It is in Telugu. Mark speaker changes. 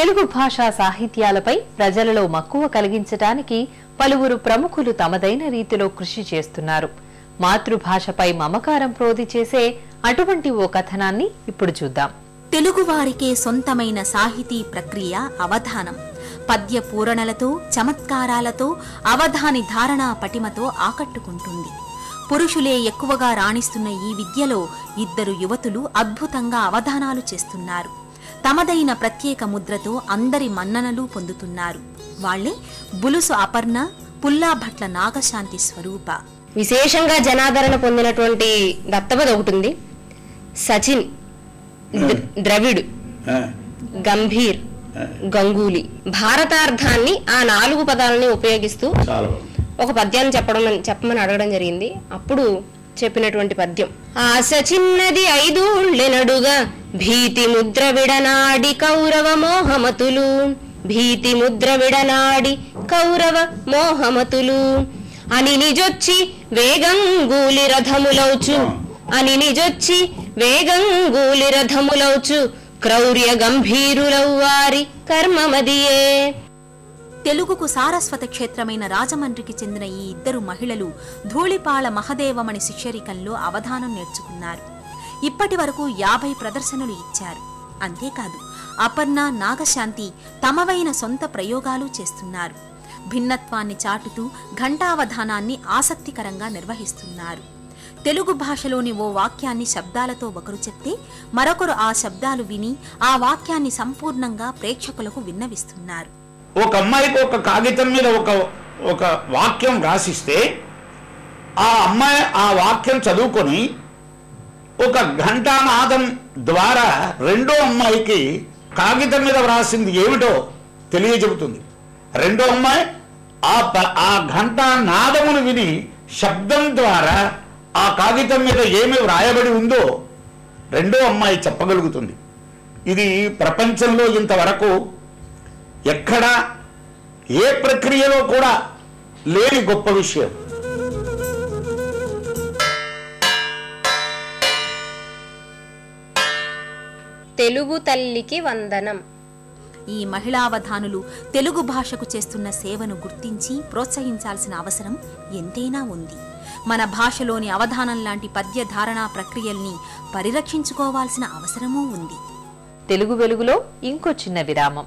Speaker 1: తెలుగు భాషా సాహిత్యాలపై ప్రజలలో మక్కువ కలిగించడానికి పలువురు ప్రముఖులు తమదైన రీతిలో కృషి చేస్తున్నారు. మాతృభాషపై మమకారం ప్రోది చేసే అటువంటి ఓ కథనాన్ని ఇప్పుడు చూద్దాం.
Speaker 2: తెలుగువారికే సొంతమైన సాహితీ ప్రక్రియ అవధానం. పద్య పూరణలతో, చమత్కారాలతో, అవధాని ధారణా పటిమతో ఆకట్టుకుంటుంది. పురుషులే ఎక్కువగా రాణిస్తున్న ఈ విద్యలో ఇద్దరు యువతులు అద్భుతంగా అవధానాలు చేస్తున్నారు. తమదైన ప్రత్యేక ముద్రతో అందరి మన్ననలు పొందుతున్నారు. వాళ్లే బులుసు అపర్ణ, పుల్లాభట్ల నాగశాంతి స్వరూప.
Speaker 3: విశేషంగా జనాదరణ పొందినటువంటి దత్తపద ఒకటి ఉంది. సచిన్, ద్రవిడ్, గంభీర్, గంగూలీ. భారతార్థాన్ని ఆ 4 పదాలని ఉపయోగిస్తూ ఒక పద్యాన్ని చెప్పమని అడగడం జరిగింది. అప్పుడు చెప్పినటువంటి పద్యం: ఆశ చిన్నది 5 ఊళ్ళెనడుగా, భీతి ముద్ర విడనాడి కౌరవ మోహమతులు. భీతి ముద్ర విడనాడి కౌరవ మోహమతులు. అని నిజొచ్చి వేగంగూలి రథములౌచు. అని నిజొచ్చి వేగంగూలి రథములౌచు. క్రౌర్య గంభీరులవ్వారి కర్మమదియే.
Speaker 2: తెలుగుకు సారస్వత క్షేత్రమైన రాజమండ్రికి చెందిన ఈ ఇద్దరు మహిళలు ధూళిపాళ మహదేవమణి శిష్యరికంలో అవధానం నేర్చుకున్నారు. ఇప్పటి వరకు 50 ప్రదర్శనలు ఇచ్చారు. అంతేకాదు, అపర్ణ, నాగశాంతి తమవైన సొంత ప్రయోగాలు చేస్తున్నారు. భిన్నత్వాన్ని చాటుతూ ఘంటావధానాన్ని ఆసక్తికరంగా నిర్వహిస్తున్నారు. తెలుగు భాషలోని ఓ వాక్యాన్ని శబ్దాలతో ఒకరు చెప్తే మరొకరు ఆ శబ్దాలు విని ఆ వాక్యాన్ని సంపూర్ణంగా ప్రేక్షకులకు విన్నవిస్తున్నారు.
Speaker 4: ఒక అమ్మాయికి ఒక కాగితం మీద ఒక వాక్యం రాసిస్తే ఆ అమ్మాయి ఆ వాక్యం చదువుకొని ఒక ఘంటానాదం ద్వారా రెండో అమ్మాయికి కాగితం మీద వ్రాసింది ఏమిటో తెలియజెబుతుంది. రెండో అమ్మాయి ఆ ఘంటానాదమును విని శబ్దం ద్వారా ఆ కాగితం మీద ఏమి వ్రాయబడి ఉందో రెండో అమ్మాయి చెప్పగలుగుతుంది. ఇది ప్రపంచంలో ఇంతవరకు ఎక్కడా ఏ ప్రక్రియలో కూడా లేని గొప్ప విషయం.
Speaker 3: తెలుగు తల్లికి వందనం.
Speaker 2: ఈ మహిళావధానులు తెలుగు భాషకు చేస్తున్న సేవను గుర్తించి ప్రోత్సహించాల్సిన అవసరం ఎంతైనా ఉంది. మన భాషలోని అవధానం లాంటి పద్య ధారణా ప్రక్రియల్ని పరిరక్షించుకోవాల్సిన అవసరమూ ఉంది.
Speaker 1: తెలుగు వెలుగులో ఇంకో చిన్న విరామం.